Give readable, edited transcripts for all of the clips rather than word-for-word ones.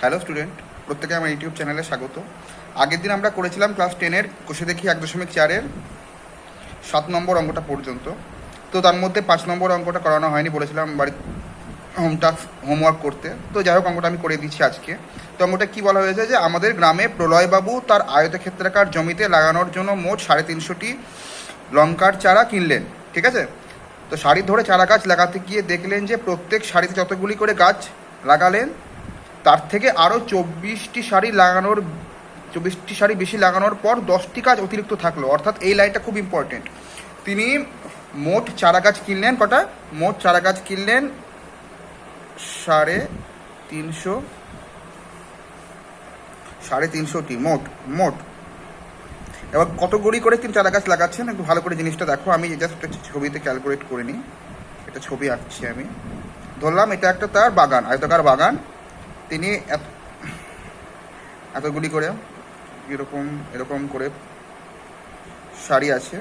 Hello student, প্রত্যেকে আমার YouTube চ্যানেলে স্বাগত। আগের দিন আমরা করেছিলাম ক্লাস 10-এর কোষে দেখি 1.4-এর 7 নম্বর অঙ্কটা পর্যন্ত। তো তার মধ্যে 5 নম্বর অঙ্কটা করানো হয়নি, বলেছিলাম বাড়ির হোমওয়ার্ক করতে। তো যাই হোক, অঙ্কটা আমি করে দিচ্ছি আজকে। তো অঙ্কটা কী বলা হয়েছে যে আমাদের গ্রামে প্রলয়বাবু তার আয়তক্ষেত্রাকার জমিতে লাগানোর জন্য মোট 350টি লঙ্কার চারা কিনলেন। ঠিক আছে, তো সারি ধরে চারা গাছ লাগাতে গিয়ে দেখলেন যে প্রত্যেক সারিতে যতগুলি করে গাছ লাগালেন তার থেকে আরও 24টি সারি বেশি লাগানোর পর 10টি গাছ অতিরিক্ত থাকলো। অর্থাৎ এই লাইনটা খুব ইম্পর্টেন্ট। তিনি মোট চারা গাছ কিনলেন কটা? মোট চারা গাছ কিনলেন 350টি মোট। এবার কতগুলি করে তিনি চারা গাছ লাগাচ্ছেন একটু ভালো করে জিনিসটা দেখো। আমি জাস্ট একটা ছবিতে ক্যালকুলেট করে নিই। একটা ছবি আঁকছি আমি। ধরলাম এটা একটা তার বাগান, আয়তাকার বাগান। তিনি এতগুলি করে এরকম করে সারি আছে,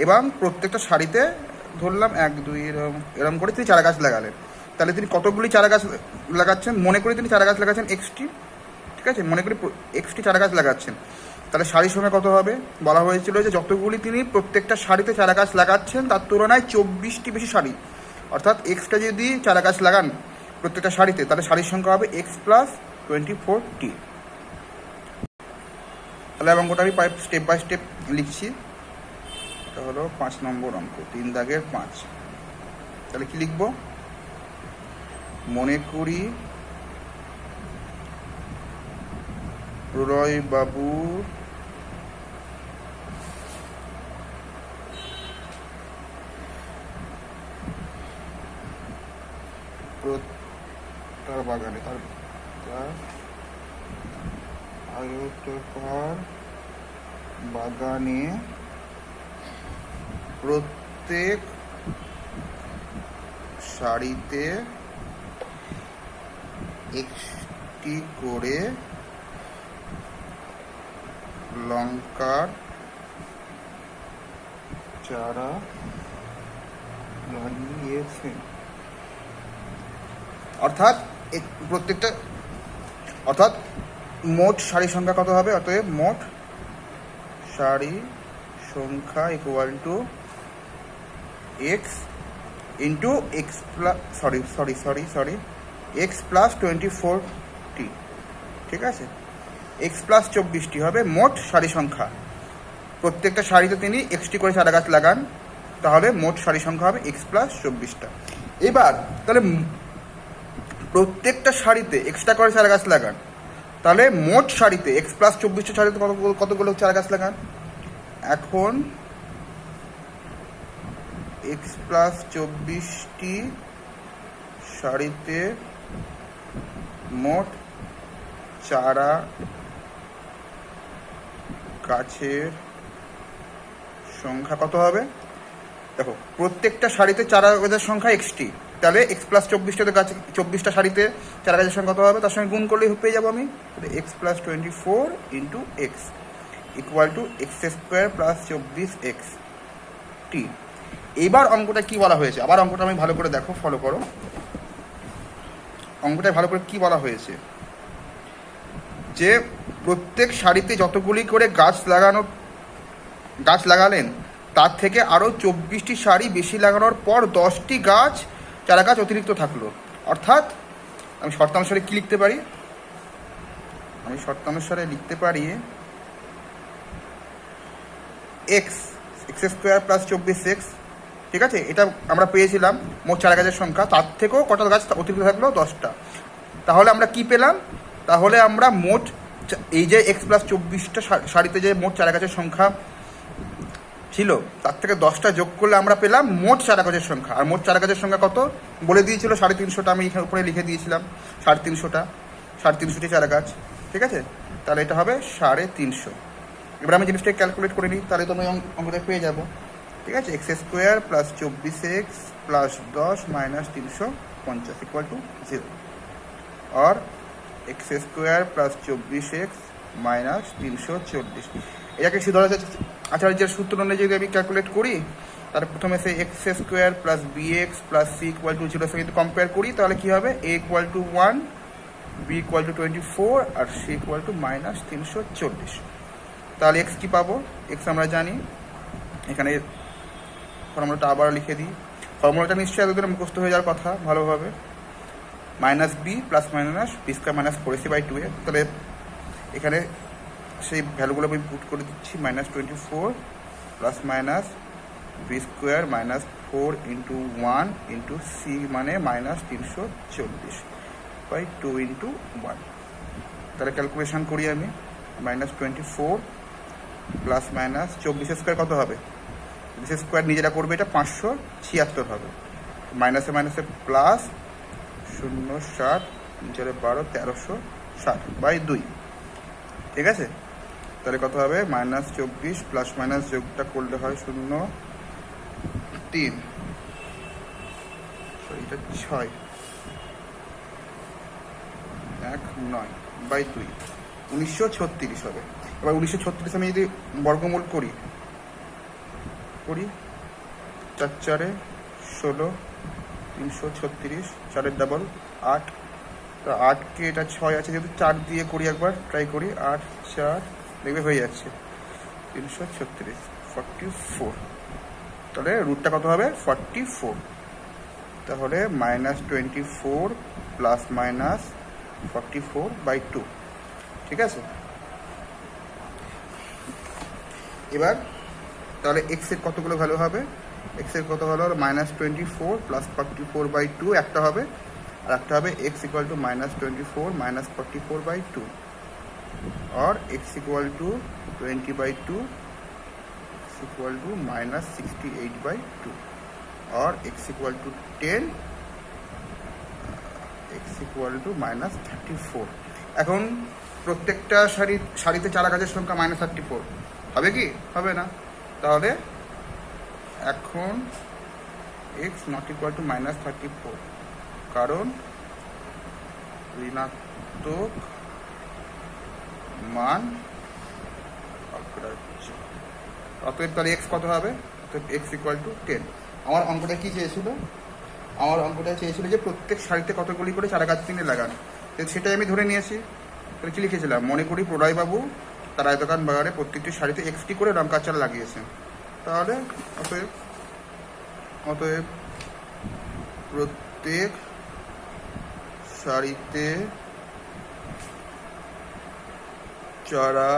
এবং প্রত্যেকটা সারিতে ধরলাম 1 2 এরকম করে তিনি চারা গাছ লাগালেন। তাহলে তিনি কতগুলি চারা গাছ লাগাচ্ছেন? মনে করি তিনি চারা গাছ লাগাচ্ছেন XT। ঠিক আছে, মনে করি XT চারা গাছ লাগাচ্ছেন। তাহলে সারির সঙ্গে কত হবে? বলা হয়েছিল যে যতগুলি তিনি প্রত্যেকটা সারিতে চারা গাছ লাগাচ্ছেন তার তুলনায় 24টি বেশি সারি, অর্থাৎ এক্সটা যদি চারা গাছ লাগান প্রত্যেকটা সারিতে, তাহলে সারির সংখ্যা হবে X + 24T। তাহলে অঙ্কটা আমি স্টেপ বাই স্টেপ লিখছি। এটা হলো 5 নম্বর অঙ্ক, 3 দাগের 5। তাহলে কি লিখব? মনে করি প্রলয়বাবু তার বাগানে তার আয়তকার বাগানে প্রত্যেক সারিতে একটি করে লঙ্কার চারা লাগিয়েছেন। অর্থাৎ মোট সারি সংখ্যা কত হবে? অতএব মোট সারি সংখ্যা = X ইন্টু X + 24T। ঠিক আছে, X + 24T হবে মোট সারি সংখ্যা। প্রত্যেকটা সারিতে তিনি XT করে চারা গাছ লাগান, তাহলে মোট সারি সংখ্যা হবে X + 24টা। এবার তাহলে প্রত্যেকটা সারিতে এক্সট্রা করে চারা গাছ লাগান, তাহলে মোট সারিতে X + 24টা সারিতে কতগুলো চারা গাছ লাগান? এখন X + 24টি সারিতে মোট চারা গাছের সংখ্যা কত হবে? দেখো, প্রত্যেকটা সারিতে চারা গাছের সংখ্যা XT, তাহলে X + 24টা গাছ, 24টা সারিতে চারা গাছের সংখ্যা কত হবে? তার সঙ্গে গুণ করলেই পেয়ে যাবো আমি। X + 24 × X = X² + 24XT। এবার অঙ্কটা কি বলা হয়েছে? আবার অঙ্কটা আমি ভালো করে দেখো, ফলো করো। অঙ্কটায় ভালো করে কি বলা হয়েছে যে প্রত্যেক সারিতে যতগুলি করে গাছ লাগালেন তার থেকে আরও 24টি সারি বেশি লাগানোর পর 10টি চারা গাছ অতিরিক্ত থাকলো। অর্থাৎ আমি শর্তানুসারে কি লিখতে পারি? X² + 24X। ঠিক আছে, এটা আমরা পেয়েছিলাম মোট চারা গাছের সংখ্যা, তার থেকেও কটা গাছ অতিরিক্ত থাকলো? 10টা। তাহলে আমরা কি পেলাম? তাহলে আমরা মোট এই যে X + 24টা সারিতে যে মোট চারা গাছের সংখ্যা ছিল তার থেকে 10টা যোগ করলে আমরা পেলাম মোট চারা গাছের সংখ্যা। আর মোট চারা গাছের সংখ্যা কত বলে দিয়েছিল? 350টা। আমি এখানে উপরে লিখে দিয়েছিলাম 350টি চারা গাছ। ঠিক আছে, তাহলে এটা হবে 350। এবার আমি জিনিসটাকে ক্যালকুলেট করে নিই, তাহলে তো আমি অঙ্কটা পেয়ে যাবো। ঠিক আছে, X² + 24X + 10 - 350 = 0, और X² + 24X - 340। এটাকে আচার্যের সূত্র অনুযায়ী যদি আমি ক্যালকুলেট করি, তাহলে প্রথমে সেই X² + BX + C = 0 সঙ্গে যদি কম্পেয়ার করি, তাহলে কী হবে? A = 1 বি ইকুয়াল টু 24 আর সি ইকুয়াল টু -340। তাহলে এক্স কী পাবো? এক্স আমরা জানি, এখানে ফর্মুলাটা আবার লিখে দিই। ফর্মুলাটা নিশ্চয়ই এতদিন মুখস্থ হয়ে যাওয়ার কথা ভালোভাবে। Minus B plus minus B square minus 4ac/2a। তাহলে এখানে সেই ভ্যালুগুলো আমি পুট করে দিচ্ছি, -24 plus minus B square minus 4 into 1 into C মানে -340/2 ইন্টু 1। তাহলে ক্যালকুলেশন করি আমি, -24 প্লাস মাইনাস 24 স্কোয়ার কত হবে? 24 স্কোয়ার নিজেরা করবে, এটা 576 হবে। মাইনাসে মাইনাসে প্লাস 0 7 12 1360/2। ঠিক আছে, তাহলে কত হবে? -24 প্লাস মাইনাস যোগটা করলে হয় 0 3 এটা 6 1 9/2 1936 হবে। এবার 1936 আমি যদি বর্গমূল করি 4 4 16 336, 4 ডাবল 8। তো 8কে এটা 6 আছে, যেহেতু 4 দিয়ে করি, একবার ট্রাই করি। 8 4 দেখবে হয়ে যাচ্ছে 336 44। তাহলে রুটটা কত হবে? 44। তাহলে -24 প্লাস মাইনাস 44/2। ঠিক আছে, এবার তাহলে এক্স এর কতগুলো ভ্যালু হবে? এক্স এর কত হলো? -24 প্লাস 44/2 একটা হবে, আর একটা হবে এক্স ইকুয়াল টু -24 মাইনাস 44/2 और x equal to 20/2 x equal to -68/2 और x equal to 10 x equal to -34। এখন প্রত্যেকটা সারিতে চারা গাছের সংখ্যা -34 হবে কি? হবে না। তাহলে এখন x নট ইকুয়াল টু -34, কারণ ঋণাত্মক মান অগ্রাহ্য। অতএব তাহলে এক্স কত হবে? অতএব এক্স ইকুয়াল টু 10। আমার অঙ্কটা কি চেয়েছিল? আমার অঙ্কটা চেয়েছিল যে প্রত্যেক সারিতে কতগুলি করে চারা গাছ কিনে লাগান। সেটাই আমি ধরে নিয়েছি। তাহলে কী লিখেছিলাম? মনে করি প্রলয়বাবু তার আয়তকার বাগানে প্রত্যেকটি সারিতে এক্সটি করে লঙ্কা চারা লাগিয়েছেন। তাহলে অতএব প্রত্যেক সারিতে চারা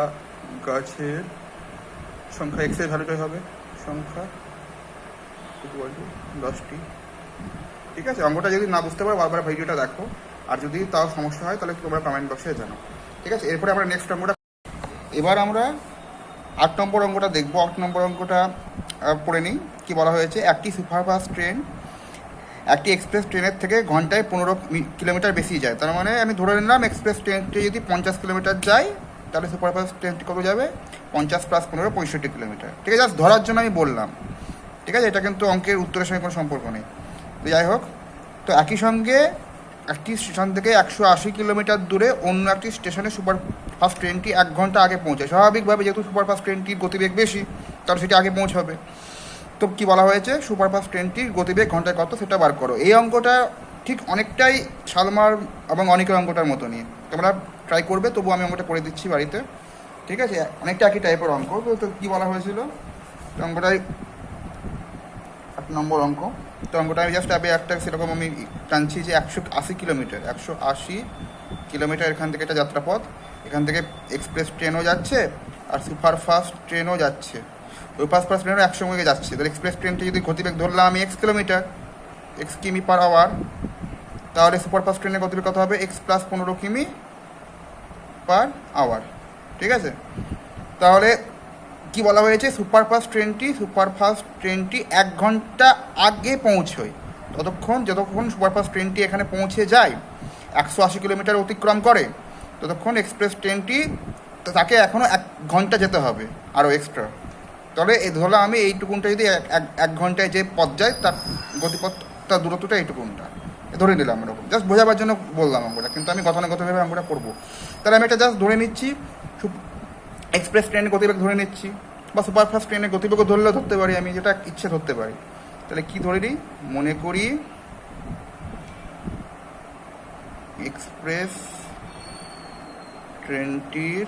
গাছের সংখ্যা এক্সের ভ্যালুটাই হবে সংখ্যা ইকুয়াল টু 10টি। ঠিক আছে, অঙ্কটা যদি না বুঝতে পারো বারবার ভিডিওটা দেখো, আর যদি তাও সমস্যা হয় তাহলে তোমরা কমেন্ট বক্সে জানাও। ঠিক আছে, এরপরে আমরা নেক্সট অঙ্কটা, এবার আমরা 8 নম্বর অঙ্কটা দেখবো। 8 নম্বর অঙ্কটা পড়ে নিই। কী বলা হয়েছে? একটি সুপারফাস্ট ট্রেন একটি এক্সপ্রেস ট্রেনের থেকে ঘন্টায় 15 কিলোমিটার বেশি যায়। তার মানে আমি ধরে নিলাম এক্সপ্রেস ট্রেনটি যদি 50 কিলোমিটার যায়, তাহলে সুপারফাস্ট ট্রেনটি কত যাবে? 50 প্লাস 15 65 কিলোমিটার। ঠিক আছে, জাস্ট ধরার জন্য আমি বললাম। ঠিক আছে, এটা কিন্তু অঙ্কের উত্তরের সঙ্গে কোনো সম্পর্ক নেই। তো যাই হোক, তো একই সঙ্গে একটি স্টেশন থেকে 180 কিলোমিটার দূরে অন্য একটি স্টেশনে সুপারফাস্ট ট্রেনটি 1 ঘন্টা আগে পৌঁছায়। স্বাভাবিকভাবে যেহেতু সুপারফাস্ট ট্রেনটির গতিবেগ বেশি, তাহলে সেটি আগে পৌঁছাবে। তো কী বলা হয়েছে? সুপারফাস্ট ট্রেনটির গতিবেগ ঘন্টায় কত সেটা বার করো। এই অঙ্কটা ঠিক অনেকটাই সালমার এবং অনেকের অঙ্কটার মতো নিয়ে তোমরা ট্রাই করবে, তবু আমি অঙ্কটা করে দিচ্ছি বাড়িতে। ঠিক আছে, অনেকটা একই টাইপের অঙ্ক। তো কী বলা হয়েছিল? তো অঙ্কটাই 8 নম্বর অঙ্ক। তো অঙ্কটা আমি জাস্ট একটা সেরকম আমি টানছি যে 180 কিলোমিটার এখান থেকে একটা যাত্রাপথ। এখান থেকে এক্সপ্রেস ট্রেনও যাচ্ছে আর সুপারফাস্ট ট্রেনও যাচ্ছে। সুপারফাস্ট ট্রেনও একসঙ্গে যাচ্ছে। তাহলে এক্সপ্রেস ট্রেনটি যদি গতিবেগ ধরলাম আমি x কিলোমিটার, x কিমি পার আওয়ার, তাহলে সুপারফাস্ট ট্রেনের গতিবেগ কত হবে? x প্লাস 15 কিমি পার আওয়ার। ঠিক আছে, তাহলে কি বলা হয়েছে? সুপারফাস্ট ট্রেনটি 1 ঘন্টা আগে পৌঁছয়। যতক্ষণ সুপারফাস্ট ট্রেনটি এখানে পৌঁছে যায়, 180 কিলোমিটার অতিক্রম করে, ততক্ষণ এক্সপ্রেস ট্রেনটি তাকে এখনও 1 ঘন্টা যেতে হবে আরও এক্সট্রা। তাহলে ধরলাম আমি এইটুকুনটা যদি 1 ঘন্টায় যে পথ যায় তার গতিপথ, তার দূরত্বটা এইটুকুনটা ধরে নিলাম। এরকম জাস্ট বোঝাবার জন্য বললাম অঙ্কটা, কিন্তু আমি গতানুগতভাবে অঙ্কটা করবো। তাহলে আমি এটা জাস্ট ধরে নিচ্ছি, এক্সপ্রেস ট্রেনের গতিবেগ ধরে নিচ্ছি, বা সুপারফাস্ট ট্রেনের গতিবেগও ধরলেও ধরতে পারি, আমি যেটা ইচ্ছে ধরতে পারি। তাহলে কি ধরে নিই? মনে করি এক্সপ্রেস ট্রেনটির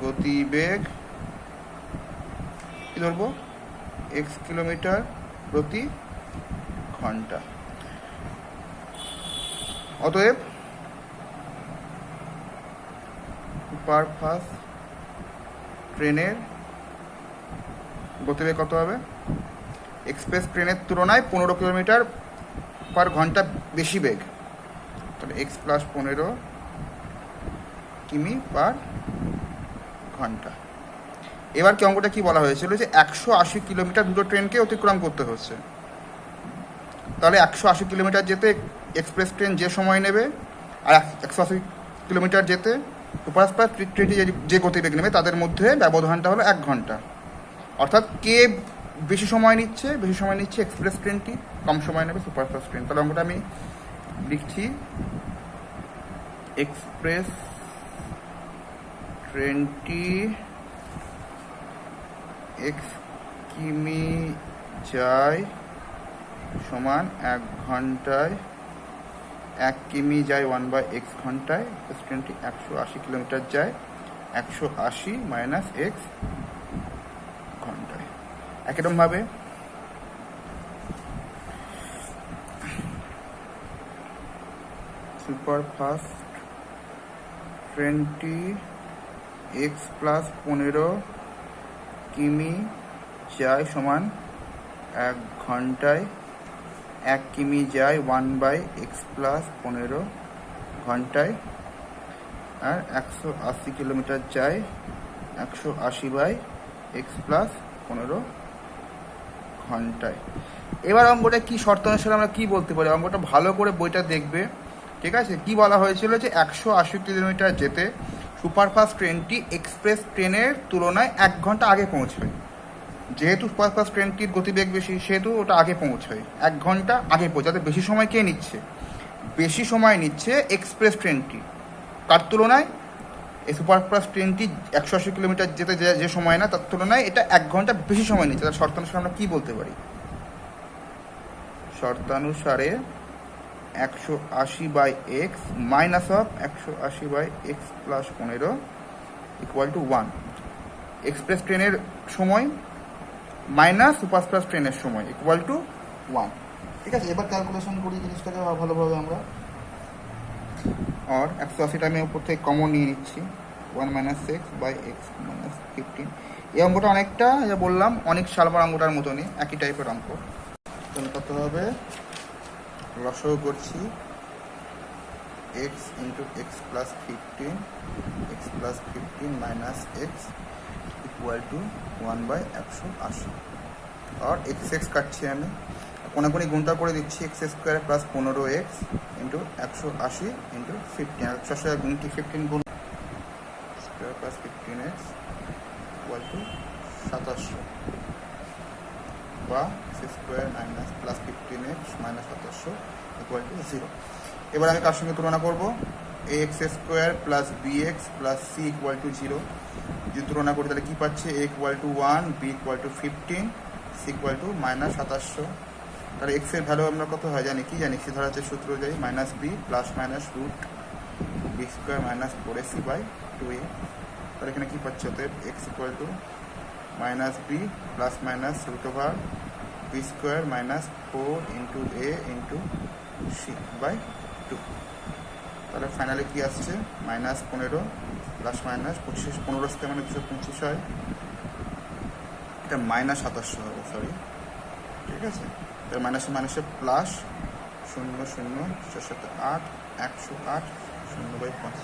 গতিবেগ কি ধরবো এক্স কিলোমিটার প্রতি ঘন্টা। অতএব সুপারফাস্ট ট্রেনের গতিবেগ কত হবে? এক্সপ্রেস ট্রেনের তুলনায় 15 কিলোমিটার পার ঘন্টা বেশি বেগ, তাহলে এক্স প্লাস 15 কিমি পার ঘন্টা। এবার কি অঙ্কটা কি বলা হয়েছিল যে 180 কিলোমিটার দুটো ট্রেনকে অতিক্রম করতে হচ্ছে, তাহলে 180 কিলোমিটার যেতে এক্সপ্রেস ট্রেন যে সময় নেবে আর 180 কিলোমিটার যেতে সুপারফাস্ট ট্রেনটি যে গতিবেগ নেবে তাদের মধ্যে ব্যবধানটা হলো 1 ঘন্টা। অর্থাৎ কে বেশি সময় নিচ্ছে? বেশি সময় নিচ্ছে এক্সপ্রেস ট্রেনটি, কম সময় নেবে সুপারফাস্ট ট্রেন। তাহলে অঙ্কটা আমি লিখছি এক্সপ্রেস ট্রেনটি এক্স কিমি যায় সমান 1 ঘন্টায়, 1 কিমি যায় 1/x ঘন্টায়, ট্রেনটি 180 কিলোমিটার যায় 180 মাইনাস এক্স ঘন্টায়। একরকমভাবে সুপারফাস্ট ট্রেনটি এক্স প্লাস 15 কিমি যায় সমান 1 ঘন্টায়, 1 কিমি যায় 1/x প্লাস 15 ঘন্টায়, আর 180 কিলোমিটার যায় 180/x প্লাস 15 ঘন্টায়। এবার অঙ্কটা কি শর্ত অনুসারে আমরা কি বলতে পারি? অঙ্কটা ভালো করে বইটা দেখবে, ঠিক আছে? কি বলা হয়েছিল যে 180 কিলোমিটার যেতে সুপারফাস্ট ট্রেনটি এক্সপ্রেস ট্রেনের তুলনায় 1 ঘন্টা আগে পৌঁছায়। যেহেতু সুপারফাস্ট ট্রেনটির গতিবেগ বেশি সেহেতু ওটা আগে পৌঁছায়, 1 ঘন্টা আগে পৌঁছাতে। বেশি সময় কে নিচ্ছে? বেশি সময় নিচ্ছে এক্সপ্রেস ট্রেনটি। তার তুলনায় এই সুপারফাস্ট ট্রেনটি 180 কিলোমিটার যেতে যে সময় না তার তুলনায় এটা 1 ঘন্টা বেশি সময় নিচ্ছে। তার শর্তানুসারে আমরা কী বলতে পারি? শর্তানুসারে 180/x minus of 180/x plus 15 equal to 1। Express ট্রেনের সময় মাইনাস সুপারফাস্ট ট্রেনের সময় ইকুয়াল টু 1। ঠিক আছে, এবার ক্যালকুলেশন করি জিনিসটাকে ভালোভাবে আমরা। আর 180টা আমি উপর থেকে কমন নিয়ে নিচ্ছি, 1 minus X by X minus 15। এই অঙ্কটা অনেকটা যা বললাম অনেক সালবার অঙ্কটার মতনই, একই টাইপের অঙ্ক। তাহলে কত হবে? লসাগু করছি X into X plus 15, X plus 15 minus X equal to 1/180। আর এক্স এক্স কাটছি আমি, কোনাকুনি গুণটা করে দিচ্ছি, X square plus 15x into 180 into 15। 180 গুণটি 15 গুণ square plus 15x equal to 2700 বা X square minus plus 15x minus 2700 equal to 0। এবার আমি কার সঙ্গে তুলনা করবো? A X square plus B X plus C equal to 0। যদি তুলনা করি তাহলে কী পাচ্ছি? A equal to 1, B equal to 15, C equal to minus 2700। তাহলে এক্স এর ভ্যালু আমরা কত হয় জানি? কি জানি? সি ধরা হচ্ছে সূত্র যাই minus B plus minus root B square minus 4ac/2a। তাহলে এখানে কী পাচ্ছি? অতএব X equal to minus B plus minus root over B square minus 4 into A into c/2। তাহলে ফাইনালি কী আসছে? মাইনাস 15 প্লাস মাইনাস 25, 15 স্কোয়ার মানে 225 হয়, এটা মাইনাস 2700 হবে, সরি, ঠিক আছে? তার মাইনাসে মাইনাসে প্লাস 0 0 4 7 8 108 0/5।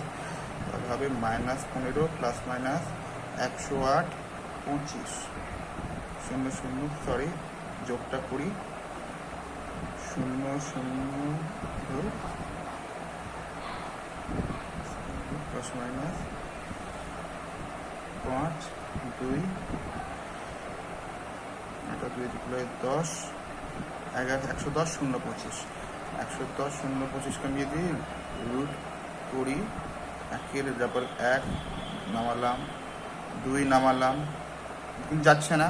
তাহলে হবে মাইনাস 15 প্লাস মাইনাস 108 25 0 0, সরি যোগটা করি 0 0 প্লাস মাইনাস 5 2 এটা 2 দিকে 10 11 110 0 25 110 0 25 কমিয়ে দিই রুট 20 একের ডাবল 1 নামালাম 2 নামালাম, যাচ্ছে না,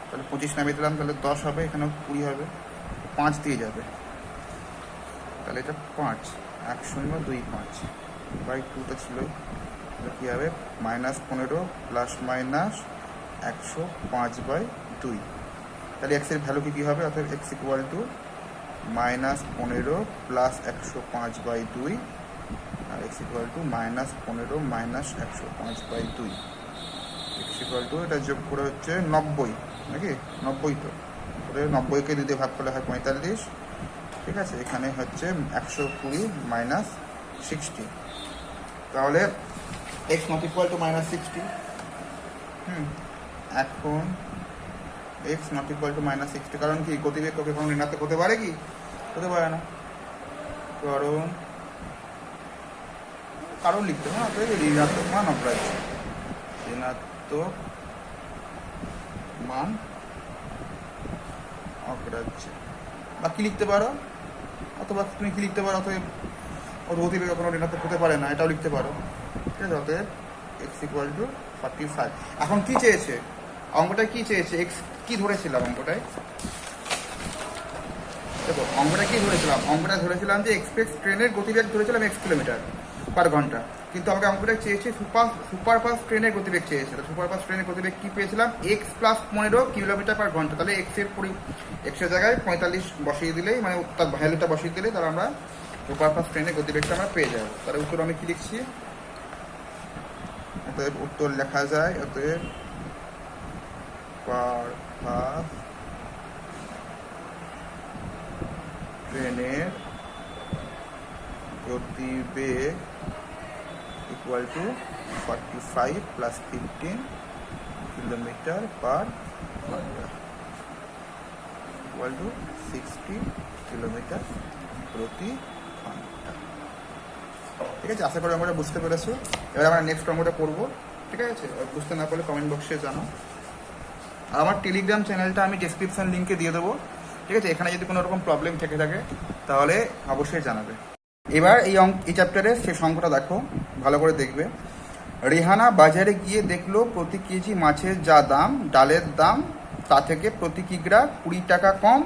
তাহলে 25 নামিয়ে দিলাম, তাহলে 10 হবে, এখানেও 20 হবে, 5 দিয়ে যাবে, তাহলে এটা 5 1 0 2 5। বাই টুটা ছিলই, তাহলে কী হবে -15 প্লাস মাইনাস 105/2। তাহলে এক্সের ভ্যালু কী হবে? অর্থাৎ এক্স ইকুয়াল টু -15 প্লাস 105/2 আর X equal to -15 minus 105/2। X equal to এটা যোগ করে হচ্ছে 90, নাকি 90? তো তাহলে 90কে 2 দিয়ে ভাগ করলে হয় 45, ঠিক আছে। এখানে হচ্ছে 120 মাইনাস 60, তাহলে এক্স নট ইকুয়াল টু -60। এখন এক্স নট ইকুয়াল টু -60, কারণ কি গতিবেগ কখনো ঋণাত্মক হতে পারে কি? হতে পারে না, কারণ লিখতে হবে না। তো ঋণাত্মক মান অগ্রাহ্য, ঋণাত্মক মান অগ্রাহ্য। বা কি লিখতে পারো, অথবা তুমি কি লিখতে পারো, অতএব গতিবেগ কখনো ঋণাত্মক হতে পারে না, এটাও লিখতে পারো, ঠিক আছে। অতএব এক্স ইকুয়াল টু 45। এখন কি চেয়েছে অঙ্কটায়? কি চেয়েছে? এক্স কি ধরেছিলাম অঙ্কটায়? দেখো অঙ্কটা কি ধরেছিলাম? অঙ্কটা ধরেছিলাম যে এক্সপ্রেস ট্রেনের গতিবেগ ধরেছিলাম x কিলোমিটার পার ঘন্টা, কিন্তু আমাকে অঙ্কটা চেয়েছে সুপারফাস্ট ট্রেনের গতিবেগ চেয়েছিল। সুপারফাস্ট ট্রেনের গতিবেগ কি পেয়েছিলাম? x প্লাস 15 কিলোমিটার পার ঘন্টা। তাহলে এক্সের জায়গায় 45 বসিয়ে দিলেই, মানে তার ভ্যালুটা বসিয়ে দিলেই তাহলে আমরা সুপারফাস্ট ট্রেনের গতিবেগটা আমরা পেয়ে যাবো। তাহলে উত্তর আমি কি লিখছি? অতএব উত্তর লেখা যায়, অতএব সুপারফাস্ট ট্রেনের গতিবেগ ইকুয়াল টু 45 প্লাস 15 কিলোমিটার পার ঘন্টা ইকুয়াল টু 60 কিলোমিটার প্রতি ঘন্টা। ঠিক আছে, আশা করি আমরা বুঝতে পেরেছো। এবার আমরা নেক্সট অঙ্কটা করবো, ঠিক আছে। বুঝতে না পারলে কমেন্ট বক্সে জানাও। আর আমার টেলিগ্রাম চ্যানেলটা আমি ডেসক্রিপশন লিঙ্কে দিয়ে দেবো, ঠিক আছে। এখানে যদি কোনো রকম প্রবলেম থেকে থাকে তাহলে অবশ্যই জানাবে। এবার এই চ্যাপ্টারের শেষ অঙ্কটা দেখো, ভালো করে দেখবে। রেহানা বাজারে গিয়ে দেখলো প্রতি কেজি মাছের যা দাম, ডালের দাম তা থেকে প্রতি কিগ্রা 20 টাকা কম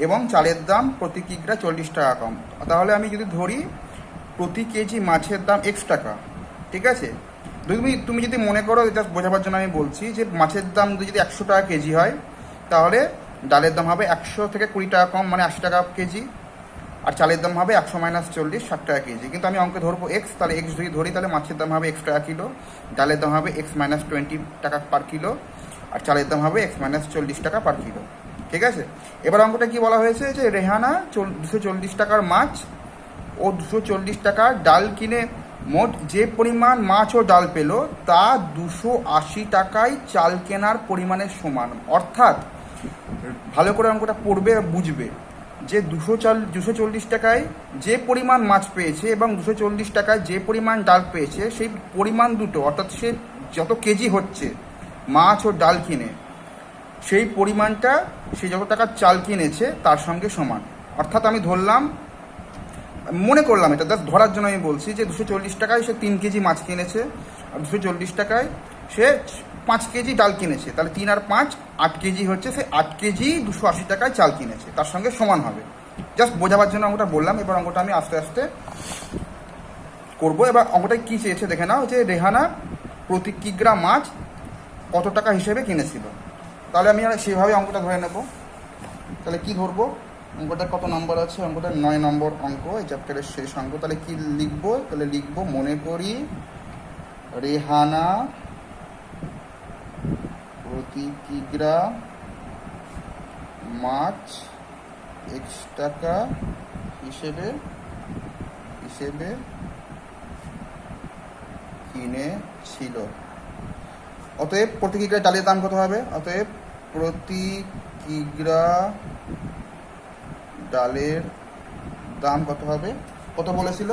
এবং চালের দাম প্রতি কিগ্রা 40 টাকা কম। তাহলে আমি যদি ধরি প্রতি কেজি মাছের দাম x টাকা, ঠিক আছে। তুমি যদি মনে করো, এটা বোঝাবার জন্য আমি বলছি যে মাছের দাম যদি 100 টাকা কেজি হয়, তাহলে ডালের দাম হবে 100 থেকে 20 টাকা কম, মানে 80 টাকা কেজি। আর চালের দাম হবে 100 মাইনাস 40, 60 টাকা কেজি। কিন্তু আমি অঙ্কে ধরবো এক্স, তাহলে এক্স যদি ধরি তাহলে মাছের দাম হবে x টাকা কিলো, ডালের দাম হবে x মাইনাস 20 টাকা পার কিলো, আর চালের দাম হবে x মাইনাস 40 টাকা পার কিলো, ঠিক আছে। এবার অঙ্কটা কি বলা হয়েছে যে রেহানা 240 টাকার মাছ ও 240 টাকার ডাল কিনে মোট যে পরিমাণ মাছ ও ডাল পেল তা 280 টাকায় চাল কেনার পরিমাণের সমান। অর্থাৎ ভালো করে অঙ্কটা পড়বে, বুঝবে যে 240 টাকায় যে পরিমাণ মাছ পেয়েছে এবং 240 টাকায় যে পরিমাণ ডাল পেয়েছে, সেই পরিমাণ দুটো, অর্থাৎ সে যত কেজি হচ্ছে মাছ ও ডাল কিনে, সেই পরিমাণটা সে যত টাকার চাল কিনেছে তার সঙ্গে সমান। অর্থাৎ আমি ধরলাম, মনে করলাম, এটা জাস্ট ধরার জন্য আমি বলছি যে 240 টাকায় সে 3 কেজি মাছ কিনেছে, আর 240 টাকায় সে 5 কেজি ডাল কিনেছে। তাহলে 3 আর 5 8 কেজি হচ্ছে, সে 8 কেজি 280 টাকায় চাল কিনেছে, তার সঙ্গে সমান হবে। জাস্ট বোঝাবার জন্য অঙ্কটা বললাম। এবার অঙ্কটা আমি আস্তে আস্তে করবো। এবার অঙ্কটা কী চেয়েছে দেখে নাও, যে রেহানা প্রতি কিগ্রা মাছ কত টাকা হিসেবে কিনেছিল। তাহলে আমি সেভাবে অঙ্কটা ধরে নেব। তাহলে কি ধরবো, অঙ্কটার কত নম্বর আছে? অঙ্কটা 9 নম্বর অঙ্ক, এই চ্যাপ্টারের শেষ অঙ্ক। তাহলে কি লিখবো? তাহলে লিখবো, মনে করি রেহানা প্রতি কিগ্রা মাছ x টাকা হিসেবে কিনেছিল। অতএব প্রতি কিগ্রা ডালের দাম কত হবে? অতএব প্রতি কিগ্রা ডালের দাম কত হবে? কত বলেছিল?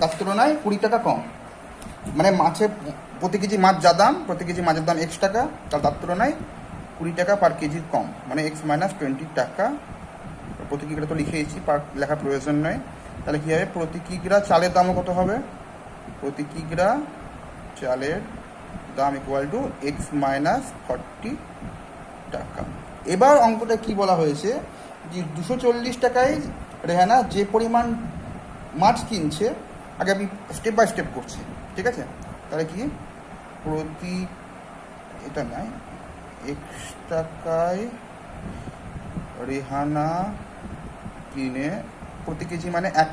তার তুলনায় 20 টাকা কম, মানে মাছের প্রতি কেজি মাছ যা দাম, প্রতি কেজি মাছের দাম x টাকা, তার তুলনায় 20 টাকা পার কেজি কম, মানে x মাইনাস 20 টাকা। প্রতি কিগ্রা তো লিখেইছি, পার লেখার প্রয়োজন নয়। তাহলে কী হবে? প্রতি কিগ্রা চালের দামও কত হবে? প্রতি কিগ্রা চালের দাম ইকুয়াল টু x মাইনাস 40 টাকা। এবার অঙ্কটা কি বলা হয়েছে, যে 240 টাকায় রেহানা যে পরিমাণ মাছ কিনছে আগে আমি স্টেপ বাই স্টেপ করছি, ঠিক আছে? তাহলে কি প্রতি এটা নয়, এক্স টাকায় রেহানা কিনে প্রতি কেজি মানে 1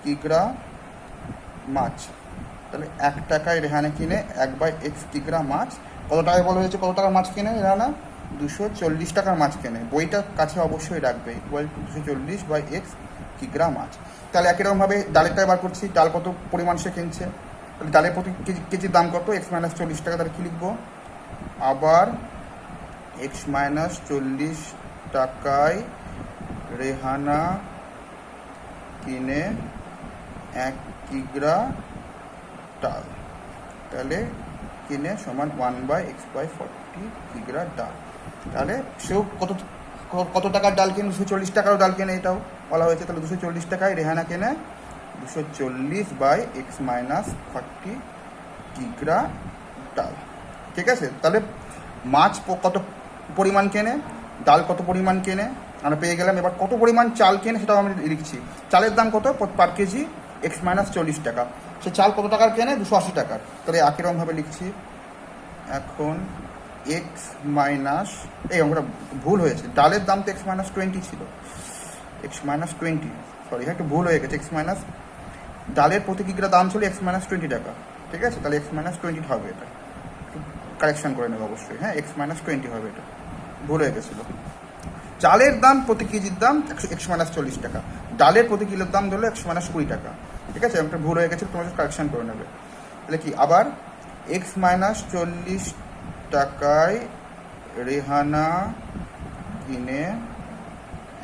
কিগ্রা মাছ। তাহলে 1 টাকায় রেহানা কিনে 1/x কিগ্রা মাছ। কত টাকায় বলা হয়েছে, কত টাকার মাছ কেনে রেহানা? 240 টাকার মাছ কেনে। বইটা কাছে অবশ্যই রাখবে, ইকুয়াল টু 240/x কিগ্রা মাছ। তাহলে একই রকমভাবে ডালেরটা বার করছি, ডাল কত পরিমাণ সে কিনছে। তাহলে ডালের প্রতি কেজির দাম কত? x - 40 টাকা। তাহলে কী লিখবো? আবার x - 40 টাকায় রেহানা কিনে 1 কিগ্রা ডাল। তাহলে কিনে সমান 1/x/40 কিগ্রা ডাল। তাহলে সেও কত টাকার ডাল কেনে? 240 টাকারও ডাল কেনে, এটাও বলা হয়েছে। তাহলে 240 টাকায় রেহানা কেনে 240/x - 40 কিগ্রা ডাল, ঠিক আছে? তাহলে মাছ কত পরিমাণ কেনে, ডাল কত পরিমাণ কেনে আমরা পেয়ে গেলাম। এবার কত পরিমাণ চাল কেনে সেটাও আমি লিখছি। চালের দাম কত পার কেজি? x - 40 টাকা। সে চাল কত টাকার কেনে? 280 টাকার। তাহলে একইরকমভাবে লিখছি। এখন এক্স মাইনাস, এই অঙ্কটা ভুল হয়েছে, ডালের দাম তো x - 20 ছিল, x - 20, সরি হ্যাঁ একটু ভুল হয়ে গেছে। x মাইনাস ডালের প্রতি কিগ্রা দাম ছিল x - 20 টাকা, ঠিক আছে? তাহলে x - 20 হবে, এটা একটু কারেকশান করে নেবো অবশ্যই। হ্যাঁ, x - 20 হবে, এটা ভুল হয়ে গেছিলো। চালের দাম প্রতি কেজির দাম x - 40 টাকা, ডালের প্রতি কিলোর দাম ধরলো x - 20 টাকা, ঠিক আছে? একটা ভুল হয়ে গেছে, তোমাদের কারেকশান করে নেবে। তাহলে কি আবার x - 40 টাকায় রেহানা কিনে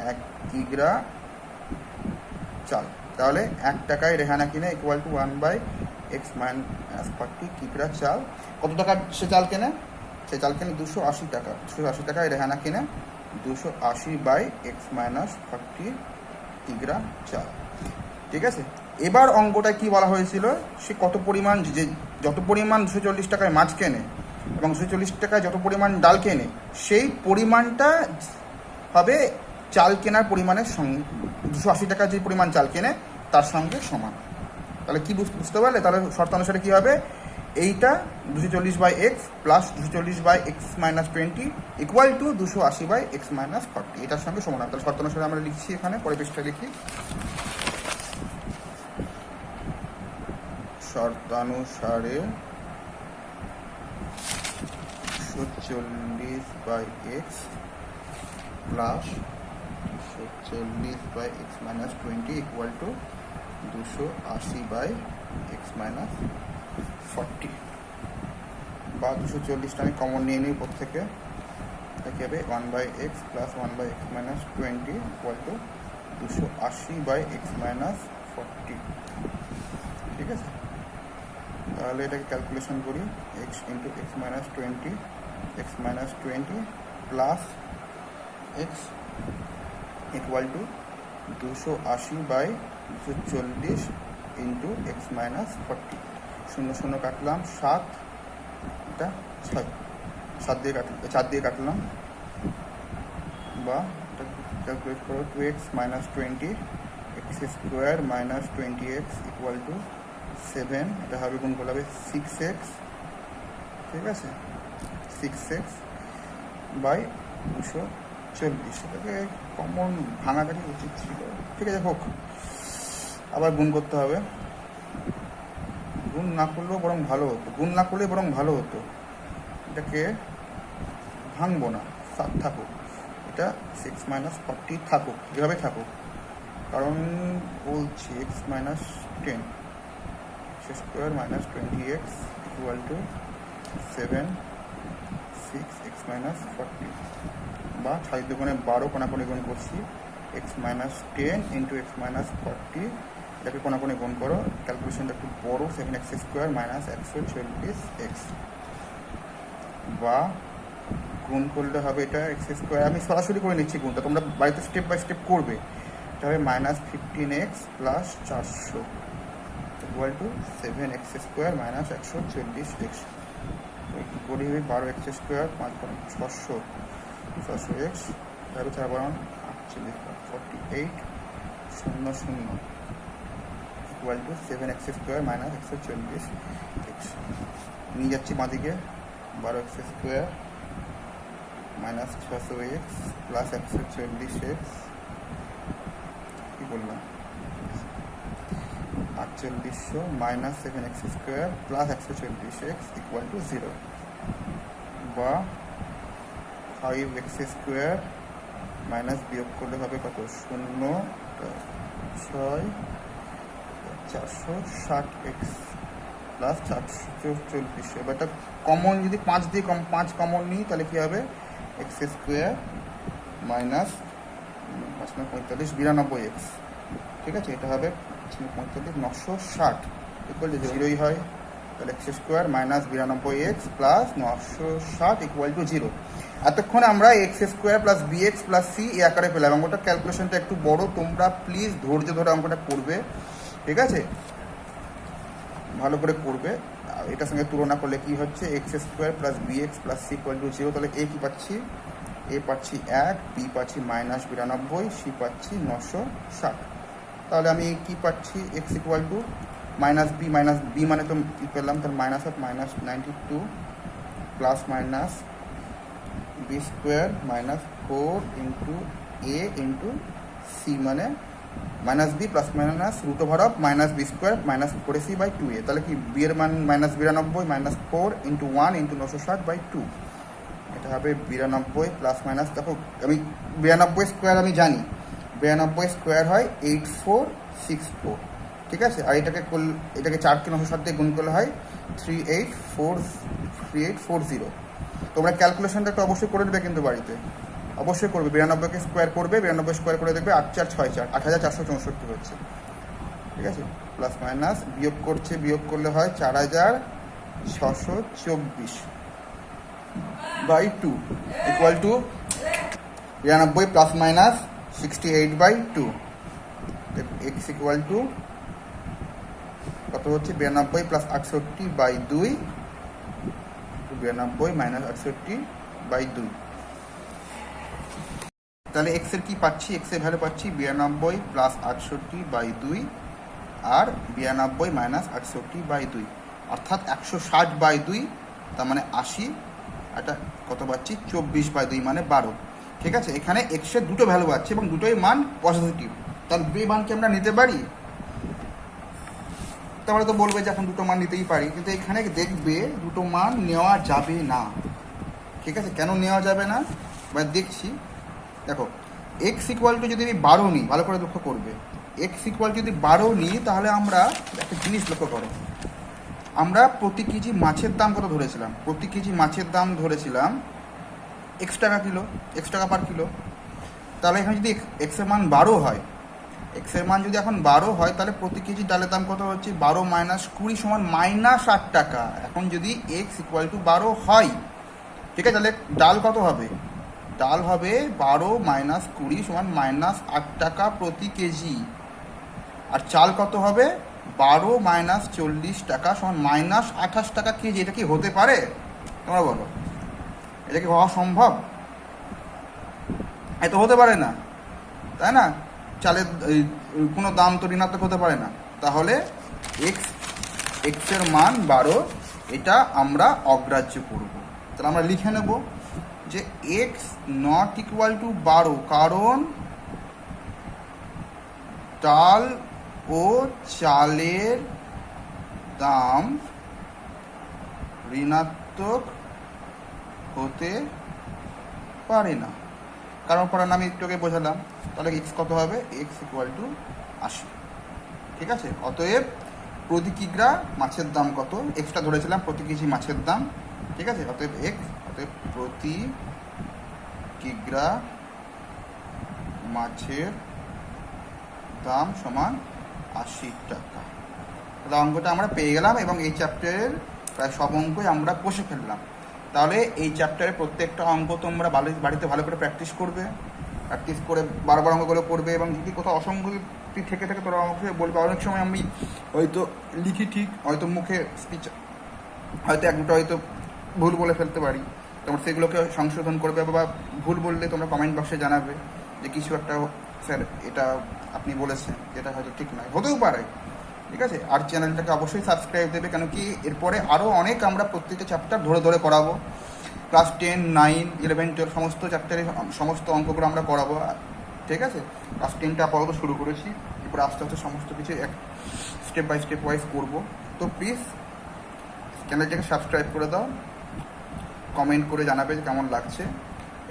1 কিগ্রা চাল। তাহলে 1 টাকায় রেহানা কিনে ইকুয়াল টু 1/x - 40 কিগ্রা চাল। কত টাকার সে চাল কেনে? সে চাল কেনে 280 টাকা। 280 টাকায় রেহানা কিনে 280/x - 40 কিগ্রা চাল, ঠিক আছে? এবার অঙ্কটা কি বলা হয়েছিল, সে কত পরিমাণ, যে যত পরিমাণ 240 টাকায় মাছ কেনে এবং 240 টাকায় যত পরিমাণ ডাল কেনে, সেই পরিমাণটা হবে চাল কেনার পরিমাণের সঙ্গে, 280 টাকা যে পরিমাণ চাল কেনে তার সঙ্গে সমান। তাহলে কি বুঝতে পারলে? তাহলে শর্ত অনুসারে কী হবে, এইটা 240/x plus 240/x - 20 equal to 280/x - 40, এটার সঙ্গে সমান। তাহলে শর্ত অনুসারে আমরা লিখছি, এখানে পরে পৃষ্ঠা লিখি। শর্তানুসারে 240/x plus 240/x - 20 equal to 280/x - 40, বা 240টা আমি কমন নিয়ে নিই উপর থেকে। তাকে হবে 1/x plus 1/x - 20 equal to 280/x - 40, ঠিক আছে? তাহলে এটাকে ক্যালকুলেশন করি, x into x - 20, x - 20 plus x equal to 280/240 into x - 40। 0 কাটলাম, 7, এটা 6, 4 দিয়ে কাটলাম, বা এটা ক্যালকুলেট করো, 2x - 20 x square minus 20x equal to 7, এটা হবে গুণ করলে হবে 6x, ঠিক আছে? 6x বাই 240, এটাকে কমন ভাঙাটাই উচিত ছিল, ঠিক আছে? হোক, আবার গুণ করতে হবে। গুণ না করলেও বরং ভালো হতো, এটাকে ভাঙবো না, 7 থাকুক, এটা 6 - 40 থাকুক, এভাবে থাকুক, কারণ বলছি x - 10 square minus 20x equal to 7, 6x - 40, বা 6 দুগুণে 12, কোনাকুনি গুণ করছি, x - 10 ইন্টু x - 40, এটাকে কোনাকুনি গুণ করো, ক্যালকুলেশনটা একটু বড়ো, 7x স্কোয়ার মাইনাস 140x, বা গুণ করলে হবে এটা x স্কোয়ার, আমি সরাসরি করে নিচ্ছি গুণটা, তোমরা বাড়িতে স্টেপ বাই স্টেপ করবে। এটা হবে -15x plus 400 equal to 7x square minus 140x, করি হবে 12x স্কোয়ার 5 600x, তাহলে 4 48, 0 0 equal to 7x square minus 140 x. নিয়ে যাচ্ছি বাঁদিকে 12x square minus 600x plus 140x, কী বললাম 4800 minus 7x square plus 140x equal to 0, বা 5x স্কোয়ার মাইনাস বিয়োগ করলে হবে কত 0 6 460x প্লাস 440। এবার এটা কমন যদি 5 দিয়ে 5 কমন নিই তাহলে কী হবে এক্স স্কোয়ার মাইনাস 45 92x, ঠিক আছে, এটা হবে 45 960 ইকুয়াল টু 0ই হয়, তাহলে X square minus 92x plus 960 equal to 0। এতক্ষণ আমরা X square plus B X plus C এই আকারে পেলাম। অঙ্কটা ক্যালকুলেশনটা একটু বড়, তোমরা প্লিজ ধৈর্য ধরে অঙ্কটা করবে, ঠিক আছে, ভালো করে করবে। এটার সঙ্গে তুলনা করলে কি হচ্ছে X square plus B X plus C equal to 0, তাহলে এ কি পাচ্ছি, এ পাচ্ছি 1, বি পাচ্ছি মাইনাস 92, সি পাচ্ছি 960। তাহলে আমি কি পাচ্ছি X equal to minus B মানে তো কী পেলাম, তাহলে minus of minus 92 plus minus B square minus 4 into A into C মানে minus B plus minus root over of minus B square minus 4ac by 2a। তাহলে কি B এর মান minus 92 minus 4 into 1 into 960 by 2, এটা হবে 92 plus minus, দেখো আমি 92 square আমি জানি, 92 স্কোয়ার হয় 8464, ঠিক আছে, আর এটাকে 4কে 960 দিয়ে গুণ করলে হয় 3840। তোমরা ক্যালকুলেশনটা একটু অবশ্যই করে দেবে কিন্তু বাড়িতে, অবশ্যই করবে। 92কে স্কোয়ার করবে, 92 স্কোয়ার করে দেখবে 8 4 6 4 8464 হচ্ছে, ঠিক আছে, প্লাস মাইনাস বিয়োগ করছে, বিয়োগ করলে হয় 4624 by 2 equal to 92 plus minus 68 by 2, X equal to কত হচ্ছে 92 প্লাস 68 বাই 2, 92 মাইনাস 68 বাই 2। তাহলে এক্স এর কি পাচ্ছি, এক্স এর ভ্যালু পাচ্ছি 92 প্লাস 68 বাই 2 আর 92 মাইনাস 68 বাই 2, অর্থাৎ 160 বাই 2, তার মানে 80, এটা কত পাচ্ছি 24 বাই 2 মানে 12, ঠিক আছে। এখানে এক্স এর দুটো ভ্যালু আছে এবং দুটোই মান পজিটিভ, তাহলে দুই মানকে আমরা নিতে পারি, তাহলে তো বলবে যে এখন দুটো মান নিতেই পারি, কিন্তু এখানে দেখবে দুটো মান নেওয়া যাবে না, ঠিক আছে। কেন নেওয়া যাবে না এবার দেখছি, দেখো এক্স ইকুয়াল টু যদি আমি 12 নিই, ভালো করে লক্ষ্য করবে, এক্স ইকুয়াল যদি 12 নিই তাহলে আমরা একটা জিনিস লক্ষ্য করো, আমরা প্রতি কেজি মাছের দাম কত ধরেছিলাম, প্রতি কেজি মাছের দাম ধরেছিলাম x টাকা কিলো, x টাকা পার কিলো। তাহলে এখানে যদি এক্সের মান 12 হয়, এক্সের মান যদি এখন 12 হয় তাহলে প্রতি কেজি ডালের দাম কত হচ্ছে 12 মাইনাস 20 সমান মাইনাস 8 টাকা। এখন যদি এক্স ইকুয়াল টু 12 হয়, ঠিক আছে, তাহলে ডাল কত হবে, ডাল হবে 12 মাইনাস 20 সমান মাইনাস 8 টাকা প্রতি কেজি। আর চাল কত হবে 12 মাইনাস 40 টাকা সমান মাইনাস 28 টাকা কেজি। এটা কি হতে পারে তোমরা বলো, এটা কি হওয়া সম্ভব? এত হতে পারে না, তাই না, চালের কোনো দাম তো ঋণাত্মক হতে পারে না। তাহলে এক্সের মান 12, এটা আমরা অগ্রাহ্য করব। তাহলে আমরা লিখে নেব যে এক্স নট ইকুয়াল টু 12, কারণ ডাল ও চালের দাম ঋণাত্মক হতে পারে না। কারণ পরে আমি একটু আগে বোঝালাম, তাহলে এক্স কত হবে, এক্স ইকুয়াল টু 80, ঠিক আছে। অতএব প্রতি কিগ্রা মাছের দাম কত, এক্সটা ধরেছিলাম প্রতি কেজি মাছের দাম, ঠিক আছে, অতএব এক্স, অতএব প্রতি কিগ্রা মাছের দাম সমান 80 টাকা। তাহলে অঙ্কটা আমরা পেয়ে গেলাম এবং এই চ্যাপ্টারের প্রায় সব অঙ্কই আমরা কষে ফেললাম। তাহলে এই চ্যাপ্টারে প্রত্যেকটা অঙ্ক তোমরা বাড়িতে ভালো করে প্র্যাকটিস করবে, প্র্যাকটিস করে বারবার অঙ্কগুলো করবে, এবং যদি কোথাও অসঙ্গতি থেকে থাকে তোরা আমাকে বলবে। অনেক সময় আমি হয়তো লিখি ঠিক, হয়তো মুখে স্পিচ হয়তো এক দুটো হয়তো ভুল বলে ফেলতে পারি, তোমরা সেগুলোকে সংশোধন করবে, বা ভুল বললে তোমরা কমেন্ট বক্সে জানাবে যে কিছু একটা স্যার এটা আপনি বলেছেন যেটা হয়তো ঠিক নয়, হতেও পারে, ঠিক আছে। আর চ্যানেলটাকে অবশ্যই সাবস্ক্রাইব দেবে, কেন কি এরপরে আরও অনেক আমরা প্রত্যেকটা চ্যাপ্টার ধরে ধরে করাবো। ক্লাস 10, 9, 11, 12 সমস্ত চ্যাপ্টারে সমস্ত অঙ্কগুলো আমরা করাবো, ঠিক আছে। ক্লাস 10টা আপাতত শুরু করেছি, এরপর আস্তে আস্তে সমস্ত কিছু এক স্টেপ বাই স্টেপ ওয়াইজ করবো। তো প্লিজ চ্যানেলটাকে সাবস্ক্রাইব করে দাও, কমেন্ট করে জানাবে যে কেমন লাগছে,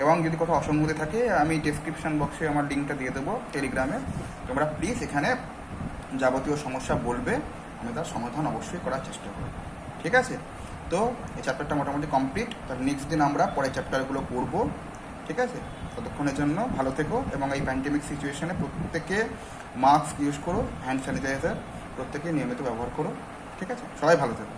এবং যদি কোথাও অসঙ্গতি থাকে আমি ডেসক্রিপশান বক্সে আমার লিঙ্কটা দিয়ে দেবো টেলিগ্রামে, তোমরা প্লিজ এখানে যাবতীয় সমস্যা বলবে, আমি তার সমাধান অবশ্যই করার চেষ্টা করব, ঠিক আছে। তো এই চ্যাপ্টারটা মোটামুটি কমপ্লিট, তার নেক্সট দিন আমরা পরের চ্যাপ্টারগুলো করব, ঠিক আছে। ততক্ষণের জন্য ভালো থেকো, এবং এই প্যান্ডেমিক সিচুয়েশনে প্রত্যেকে মাস্ক ইউজ করো, হ্যান্ড স্যানিটাইজার প্রত্যেকে নিয়মিত ব্যবহার করো, ঠিক আছে। সবাই ভালো থেকো।